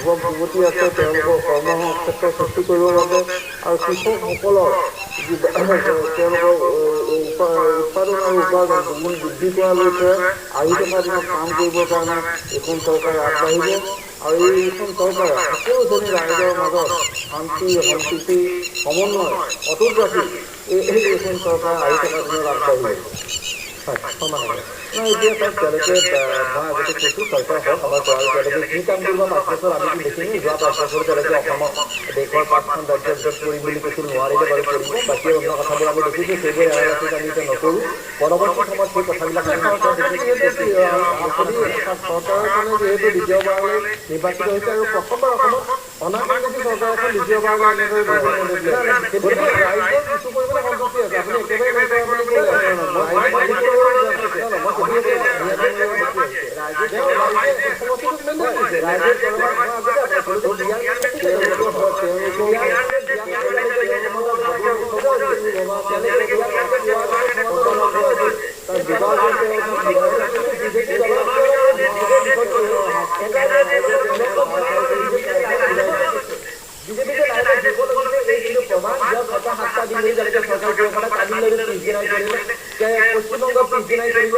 যুৱক যুৱতী আছে তেওঁলোকৰ কৰ্মক্ষেত্ৰ সৃষ্টি কৰিবৰ বাবে আৰু কৃষকসকলৰ তেওঁলোকৰ উৎপাদন আৰু উপাৰ্জন দুগুণ বৃদ্ধি কৰালৈকে আহি থকা দিনত কাম কৰিবৰ কাৰণে এইখন চৰকাৰে আগবাঢ়িব আৰু এইখন চৰকাৰে সকলো শ্ৰেণীৰ ৰাইজৰ মাজত শান্তি সম্প্ৰীতি সমন্বয় অটুট ৰাখি এইখন চৰকাৰে আহি থকা দিনত আগবাঢ়িব। এতিয়া চাওক তেওঁলোকে মই আগতে কৈছোঁ চৰকাৰ হওক আমাৰ তেওঁলোকে কি কাম কৰিব 5 বছৰ আমিতো দেখিলোঁ যোৱা 5 বছৰ তেওঁলোকে অসমক দেশৰ 5খন ৰাজ্যত য'ত কৰিম বুলি কৈছিল নোৱাৰিলে বাৰু কৰিব বাকী অন্য কথাবোৰ আমি দেখিছোঁ সেইবোৰ এনালাইচিছ আমি এতিয়া নকৰোঁ পৰৱৰ্তী সময়ত সেই কথাবিলাক চৰকাৰৰ কাৰণে যিহেতু দ্বিতীয়বাৰলৈ নিৰ্বাচিত হৈছে আৰু প্ৰথমবাৰ অসমত অনাকাংক্ষিত চৰকাৰ এখন দ্বিতীয়বাৰলৈ এনেদৰে গতিকে ৰাইজৰ কিছু পৰিমাণে সন্তুষ্টি আছে আপুনি একেবাৰে নাই কৰা বুলি ক'লে পশ্চিমবংগ পিছদিনাই কৰিলে